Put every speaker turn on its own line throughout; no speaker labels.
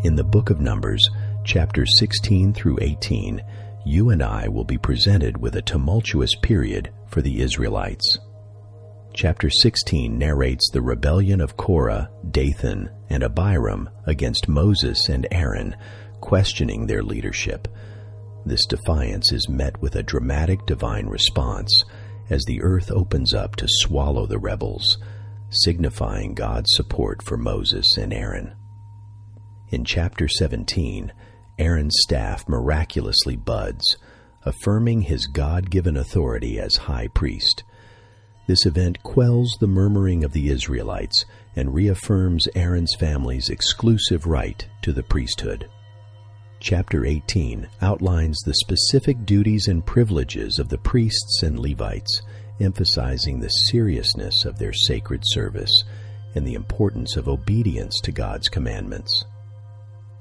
In the book of Numbers, chapters 16 through 18, you and I will be presented with a tumultuous period for the Israelites. Chapter 16 narrates the rebellion of Korah, Dathan, and Abiram against Moses and Aaron, questioning their leadership. This defiance is met with a dramatic divine response as the earth opens up to swallow the rebels, signifying God's support for Moses and Aaron. In chapter 17, Aaron's staff miraculously buds, affirming his God-given authority as high priest. This event quells the murmuring of the Israelites and reaffirms Aaron's family's exclusive right to the priesthood. Chapter 18 outlines the specific duties and privileges of the priests and Levites, emphasizing the seriousness of their sacred service and the importance of obedience to God's commandments.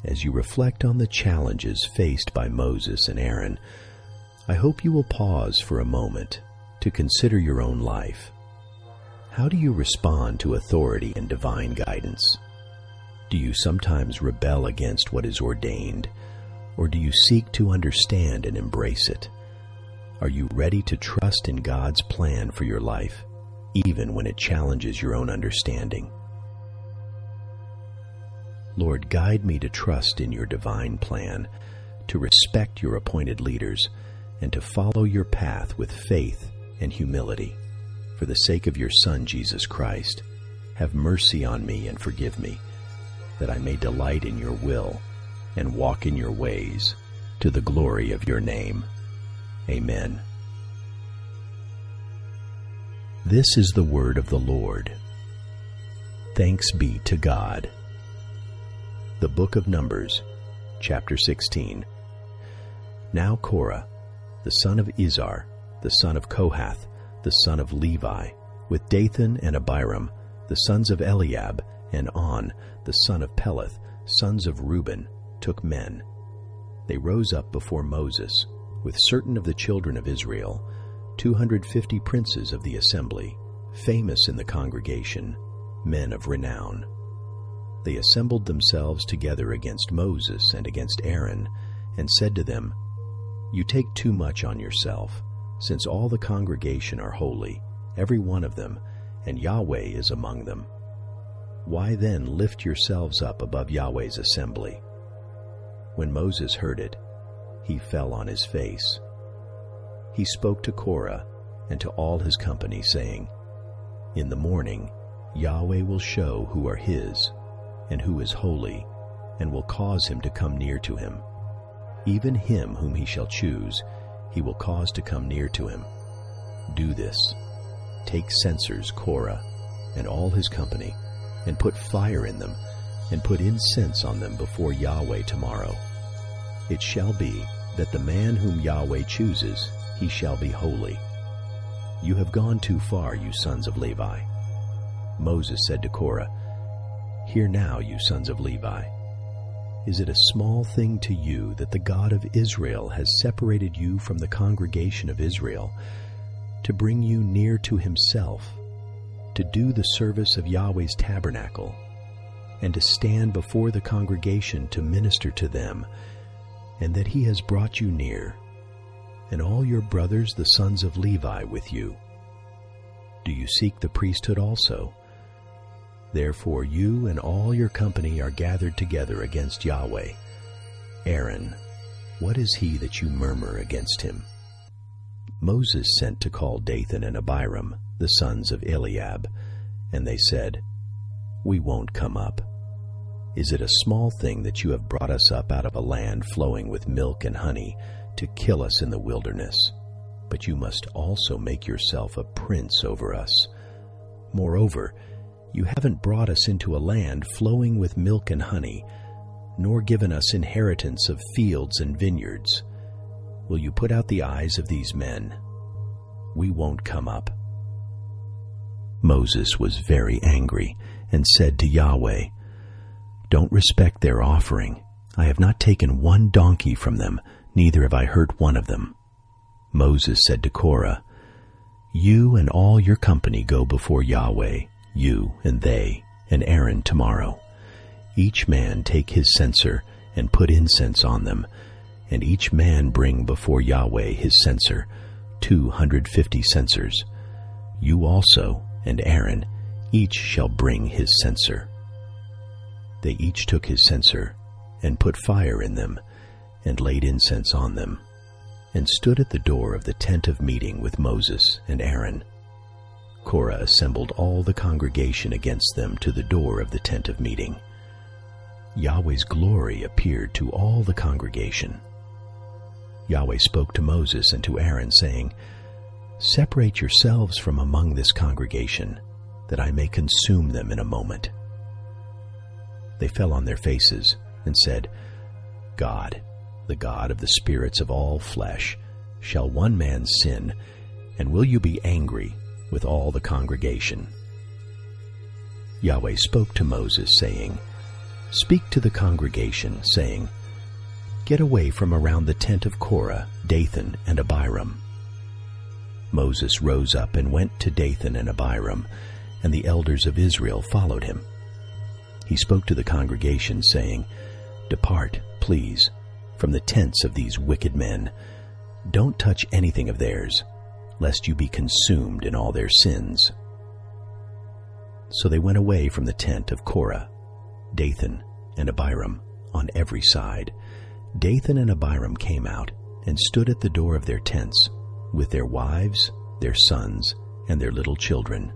As you reflect on the challenges faced by Moses and Aaron, I hope you will pause for a moment to consider your own life. How do you respond to authority and divine guidance? Do you sometimes rebel against what is ordained, or do you seek to understand and embrace it? Are you ready to trust in God's plan for your life, even when it challenges your own understanding? Lord, guide me to trust in your divine plan, to respect your appointed leaders, and to follow your path with faith and humility. For the sake of your Son, Jesus Christ, have mercy on me and forgive me, that I may delight in your will and walk in your ways, to the glory of your name. Amen. This is the word of the Lord. Thanks be to God. The book of Numbers, chapter 16. Now Korah, the son of Izhar, the son of Kohath, the son of Levi, with Dathan and Abiram, the sons of Eliab, and On, the son of Peleth, sons of Reuben, took men. They rose up before Moses, with certain of the children of Israel, 250 princes of the assembly, famous in the congregation, men of renown. They assembled themselves together against Moses and against Aaron, and said to them, You take too much on yourself, since all the congregation are holy, every one of them, and Yahweh is among them. Why then lift yourselves up above Yahweh's assembly? When Moses heard it, he fell on his face. He spoke to Korah and to all his company, saying, In the morning Yahweh will show who are his, and who is holy, and will cause him to come near to him. Even him whom he shall choose, he will cause to come near to him. Do this. Take censers, Korah, and all his company, and put fire in them, and put incense on them before Yahweh tomorrow. It shall be that the man whom Yahweh chooses, he shall be holy. You have gone too far, you sons of Levi. Moses said to Korah, Hear now, you sons of Levi. Is it a small thing to you that the God of Israel has separated you from the congregation of Israel, to bring you near to himself, to do the service of Yahweh's tabernacle, and to stand before the congregation to minister to them, and that he has brought you near, and all your brothers the sons of Levi with you? Do you seek the priesthood also? Therefore you and all your company are gathered together against Yahweh. Aaron, what is he that you murmur against him? Moses sent to call Dathan and Abiram, the sons of Eliab, and they said, We won't come up. Is it a small thing that you have brought us up out of a land flowing with milk and honey to kill us in the wilderness? But you must also make yourself a prince over us. Moreover, you haven't brought us into a land flowing with milk and honey, nor given us inheritance of fields and vineyards. Will you put out the eyes of these men? We won't come up. Moses was very angry and said to Yahweh, Don't respect their offering. I have not taken one donkey from them, neither have I hurt one of them. Moses said to Korah, You and all your company go before Yahweh, you and they and Aaron tomorrow. each man take his censer and put incense on them, and each man bring before Yahweh his censer, 250 censers. You also and Aaron each shall bring his censer. They each took his censer and put fire in them, and laid incense on them, and stood at the door of the tent of meeting with Moses and Aaron. Korah assembled all the congregation against them to the door of the tent of meeting. Yahweh's glory appeared to all the congregation. Yahweh spoke to Moses and to Aaron, saying, Separate yourselves from among this congregation, that I may consume them in a moment. They fell on their faces and said, God, the God of the spirits of all flesh, shall one man sin, and will you be angry with all the congregation? Yahweh spoke to Moses, saying, Speak to the congregation, saying, Get away from around the tent of Korah, Dathan, and Abiram. Moses rose up and went to Dathan and Abiram, and the elders of Israel followed him. He spoke to the congregation, saying, Depart, please, from the tents of these wicked men. Don't touch anything of theirs, lest you be consumed in all their sins. So they went away from the tent of Korah, Dathan, and Abiram on every side. Dathan and Abiram came out and stood at the door of their tents, with their wives, their sons, and their little children.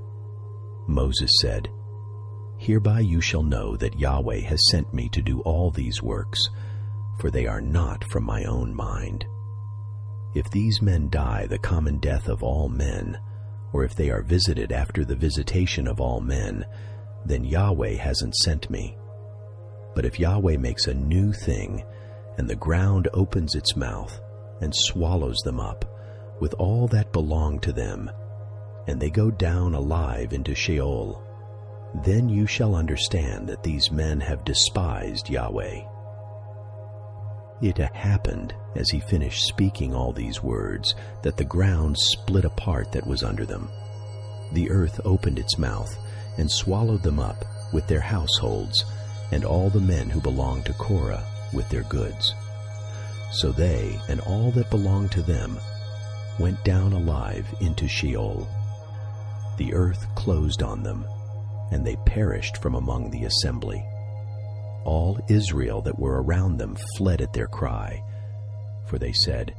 Moses said, Hereby you shall know that Yahweh has sent me to do all these works, for they are not from my own mind. If these men die the common death of all men, or if they are visited after the visitation of all men, then Yahweh hasn't sent me. But if Yahweh makes a new thing, and the ground opens its mouth and swallows them up with all that belong to them, and they go down alive into Sheol, then you shall understand that these men have despised Yahweh. It happened, as he finished speaking all these words, that the ground split apart that was under them. The earth opened its mouth and swallowed them up with their households, and all the men who belonged to Korah with their goods. So they and all that belonged to them went down alive into Sheol. The earth closed on them, and they perished from among the assembly. All Israel that were around them fled at their cry, for they said,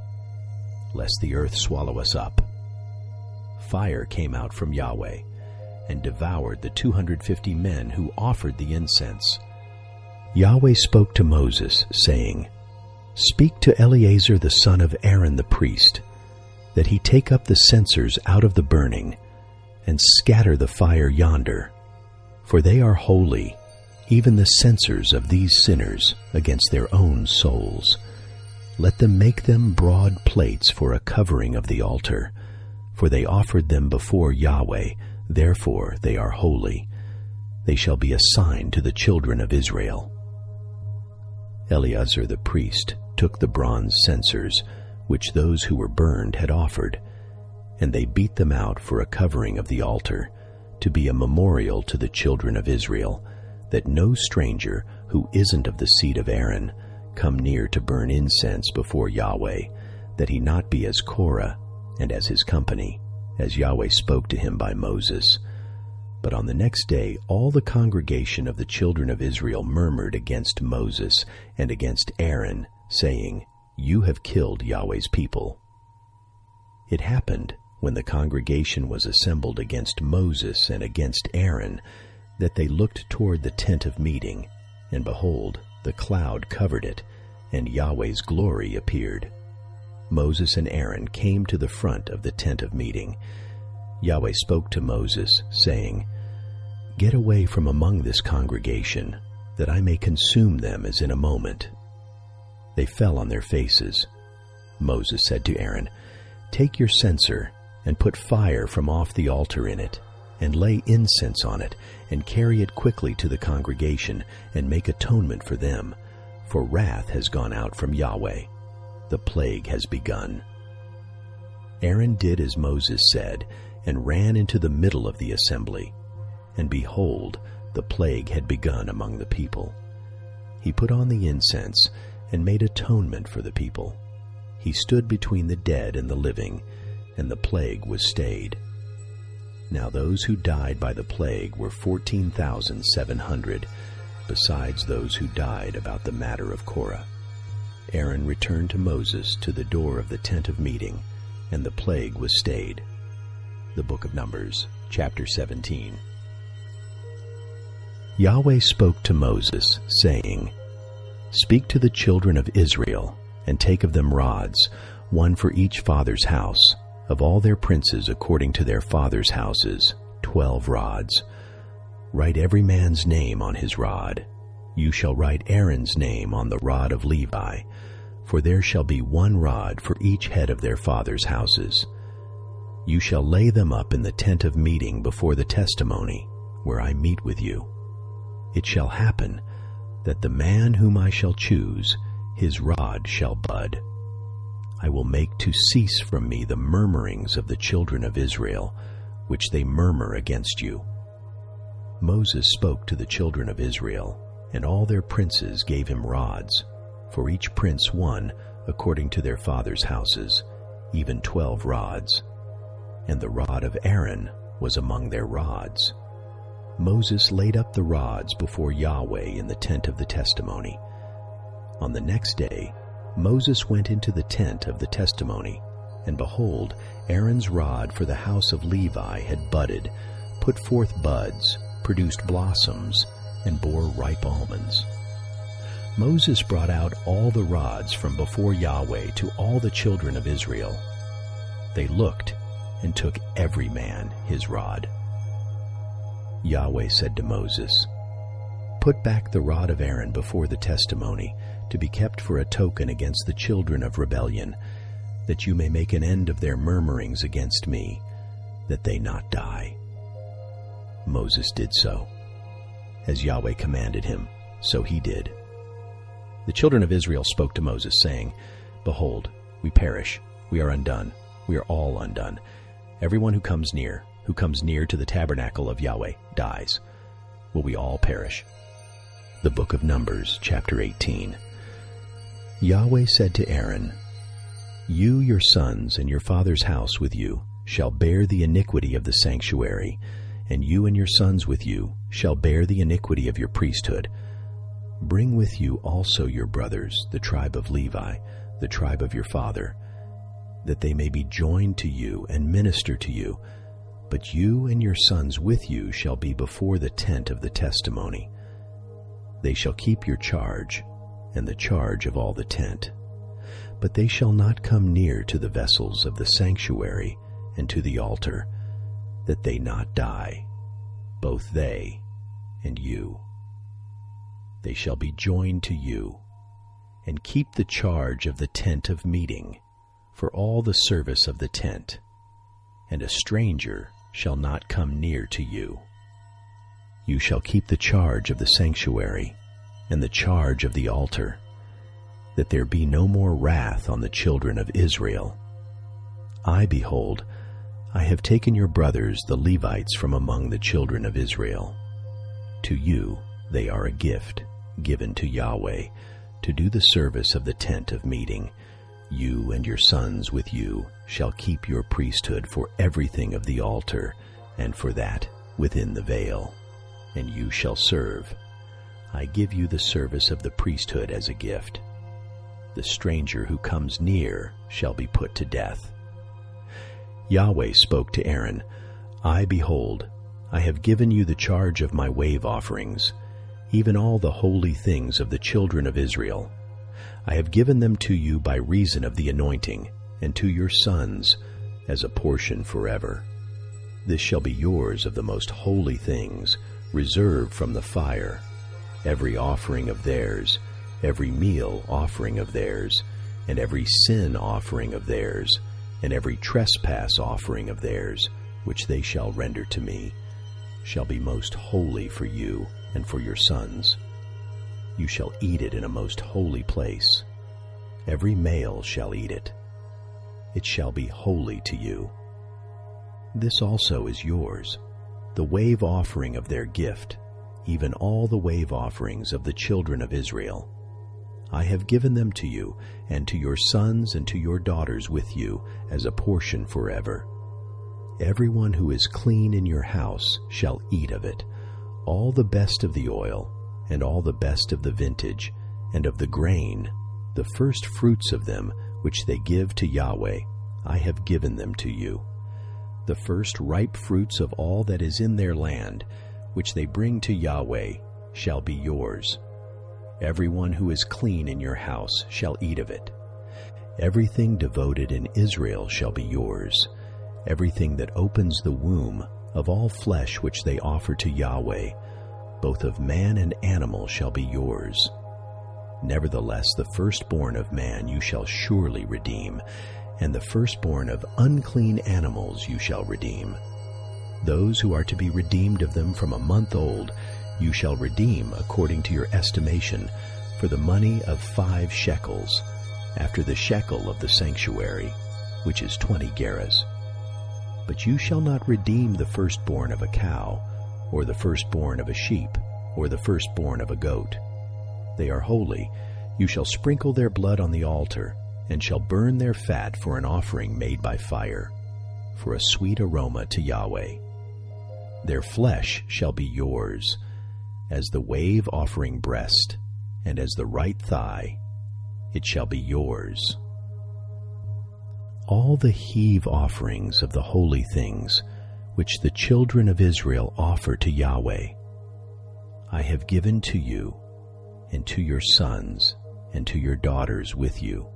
Lest the earth swallow us up. Fire came out from Yahweh, and devoured the 250 men who offered the incense. Yahweh spoke to Moses, saying, Speak to Eleazar the son of Aaron the priest, that he take up the censers out of the burning, and scatter the fire yonder, for they are holy, even the censers of these sinners against their own souls. Let them make them broad plates for a covering of the altar, for they offered them before Yahweh, therefore they are holy. They shall be a sign to the children of Israel. Eleazar the priest took the bronze censers, which those who were burned had offered, and they beat them out for a covering of the altar, to be a memorial to the children of Israel, that no stranger who isn't of the seed of Aaron come near to burn incense before Yahweh, that he not be as Korah and as his company, as Yahweh spoke to him by Moses. But on the next day all the congregation of the children of Israel murmured against Moses and against Aaron, saying, You have killed Yahweh's people. It happened, when the congregation was assembled against Moses and against Aaron, that they looked toward the tent of meeting, and behold, the cloud covered it, and Yahweh's glory appeared. Moses and Aaron came to the front of the tent of meeting. Yahweh spoke to Moses, saying, Get away from among this congregation, that I may consume them as in a moment. They fell on their faces. Moses said to Aaron, Take your censer, and put fire from off the altar in it, and lay incense on it, and carry it quickly to the congregation, and make atonement for them, for wrath has gone out from Yahweh. The plague has begun. Aaron did as Moses said, and ran into the middle of the assembly. And behold, the plague had begun among the people. He put on the incense and made atonement for the people. He stood between the dead and the living, and the plague was stayed. Now those who died by the plague were 14,700, besides those who died about the matter of Korah. Aaron returned to Moses to the door of the tent of meeting, and the plague was stayed. The Book of Numbers, chapter 17. Yahweh spoke to Moses, saying, "Speak to the children of Israel, and take of them rods, one for each father's house, of all their princes according to their fathers' houses, 12 rods. Write every man's name on his rod. You shall write Aaron's name on the rod of Levi, for there shall be one rod for each head of their fathers' houses. You shall lay them up in the tent of meeting before the testimony, where I meet with you. It shall happen that the man whom I shall choose, his rod shall bud. I will make to cease from me the murmurings of the children of Israel, which they murmur against you." Moses spoke to the children of Israel, and all their princes gave him rods, for each prince one according to their fathers' houses, even 12 rods. And the rod of Aaron was among their rods. Moses laid up the rods before Yahweh in the tent of the testimony. On the next day, Moses went into the tent of the testimony, and behold, Aaron's rod for the house of Levi had budded, put forth buds, produced blossoms, and bore ripe almonds. Moses brought out all the rods from before Yahweh to all the children of Israel. They looked and took every man his rod. Yahweh said to Moses, "Put back the rod of Aaron before the testimony, to be kept for a token against the children of rebellion, that you may make an end of their murmurings against me, that they not die." Moses did so. As Yahweh commanded him, so he did. The children of Israel spoke to Moses, saying, "Behold, we perish, we are undone, we are all undone. Everyone who comes near to the tabernacle of Yahweh, dies. Will we all perish?" The Book of Numbers, chapter 18. Yahweh said to Aaron, "You, your sons, and your father's house with you shall bear the iniquity of the sanctuary, and you and your sons with you shall bear the iniquity of your priesthood. Bring with you also your brothers, the tribe of Levi, the tribe of your father, that they may be joined to you and minister to you. But you and your sons with you shall be before the tent of the testimony. They shall keep your charge, and the charge of all the tent. But they shall not come near to the vessels of the sanctuary and to the altar, that they not die, both they and you. They shall be joined to you, and keep the charge of the tent of meeting, for all the service of the tent, and a stranger shall not come near to you. You shall keep the charge of the sanctuary, and the charge of the altar, that there be no more wrath on the children of Israel. Behold, I have taken your brothers the Levites from among the children of Israel. To you they are a gift, given to Yahweh, to do the service of the tent of meeting. You and your sons with you shall keep your priesthood for everything of the altar, and for that within the veil, and you shall serve. I give you the service of the priesthood as a gift. The stranger who comes near shall be put to death." Yahweh spoke to Aaron, Behold, I have given you the charge of my wave offerings, even all the holy things of the children of Israel. I have given them to you by reason of the anointing, and to your sons as a portion forever. This shall be yours of the most holy things, reserved from the fire, every offering of theirs, every meal offering of theirs, and every sin offering of theirs, and every trespass offering of theirs, which they shall render to me, shall be most holy for you and for your sons. You shall eat it in a most holy place. Every male shall eat it. It shall be holy to you. This also is yours, the wave offering of their gift, even all the wave offerings of the children of Israel. I have given them to you, and to your sons and to your daughters with you, as a portion forever. Everyone who is clean in your house shall eat of it, all the best of the oil, and all the best of the vintage, and of the grain, the first fruits of them, which they give to Yahweh, I have given them to you. The first ripe fruits of all that is in their land, which they bring to Yahweh, shall be yours. Everyone who is clean in your house shall eat of it. Everything devoted in Israel shall be yours. Everything that opens the womb of all flesh which they offer to Yahweh, both of man and animal, shall be yours. Nevertheless, the firstborn of man you shall surely redeem, and the firstborn of unclean animals you shall redeem. Those who are to be redeemed of them from a month old you shall redeem according to your estimation, for the money of 5 shekels, after the shekel of the sanctuary, which is 20 gerahs. But you shall not redeem the firstborn of a cow, or the firstborn of a sheep, or the firstborn of a goat. They are holy. You shall sprinkle their blood on the altar, and shall burn their fat for an offering made by fire, for a sweet aroma to Yahweh. Their flesh shall be yours, as the wave offering breast, and as the right thigh, it shall be yours. All the heave offerings of the holy things, which the children of Israel offer to Yahweh, I have given to you, and to your sons, and to your daughters with you,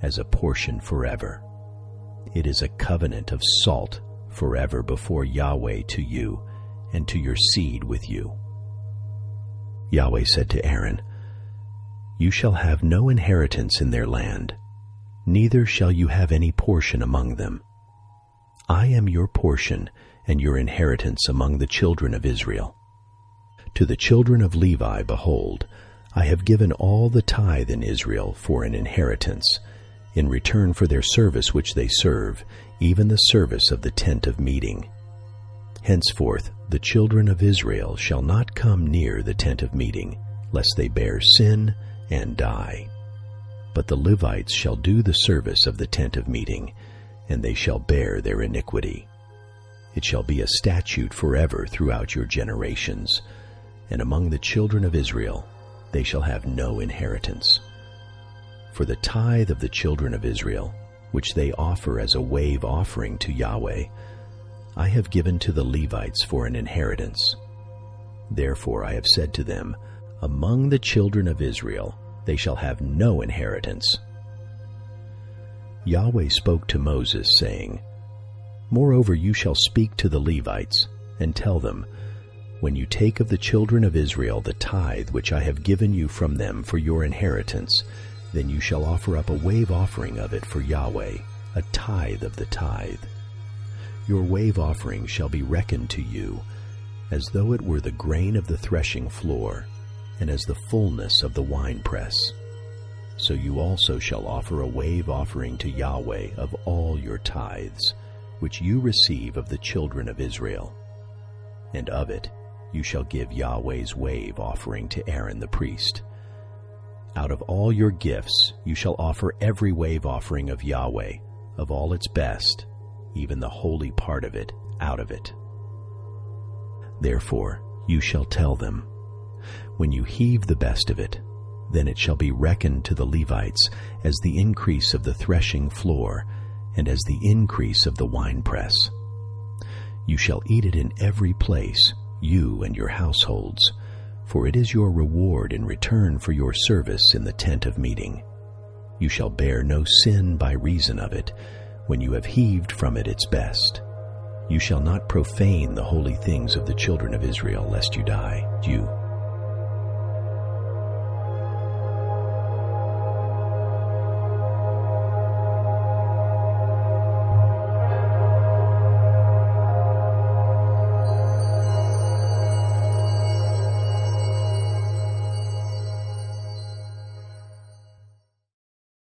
as a portion forever. It is a covenant of salt forever before Yahweh to you, and to your seed with you. Yahweh said to Aaron, You shall have no inheritance in their land, neither shall you have any portion among them. I am your portion and your inheritance among the children of Israel. To the children of Levi, behold, I have given all the tithe in Israel for an inheritance, in return for their service which they serve, even the service of the tent of meeting. Henceforth the children of Israel shall not come near the tent of meeting, lest they bear sin and die. But the Levites shall do the service of the tent of meeting, and they shall bear their iniquity. It shall be a statute forever throughout your generations, and among the children of Israel they shall have no inheritance. For the tithe of the children of Israel, which they offer as a wave offering to Yahweh, I have given to the Levites for an inheritance. Therefore I have said to them, Among the children of Israel they shall have no inheritance. Yahweh spoke to Moses, saying, Moreover you shall speak to the Levites, and tell them, When you take of the children of Israel the tithe which I have given you from them for your inheritance, then you shall offer up a wave offering of it for Yahweh, a tithe of the tithe. Your wave offering shall be reckoned to you, as though it were the grain of the threshing floor, and as the fullness of the winepress. So you also shall offer a wave offering to Yahweh of all your tithes, which you receive of the children of Israel. And of it you shall give Yahweh's wave offering to Aaron the priest. Out of all your gifts you shall offer every wave offering of Yahweh, of all its best, even the holy part of it, out of it. Therefore you shall tell them, When you heave the best of it, then it shall be reckoned to the Levites as the increase of the threshing floor, and as the increase of the winepress. You shall eat it in every place, you and your households, for it is your reward in return for your service in the tent of meeting. You shall bear no sin by reason of it, when you have heaved from it its best. You shall not profane the holy things of the children of Israel, lest you die, you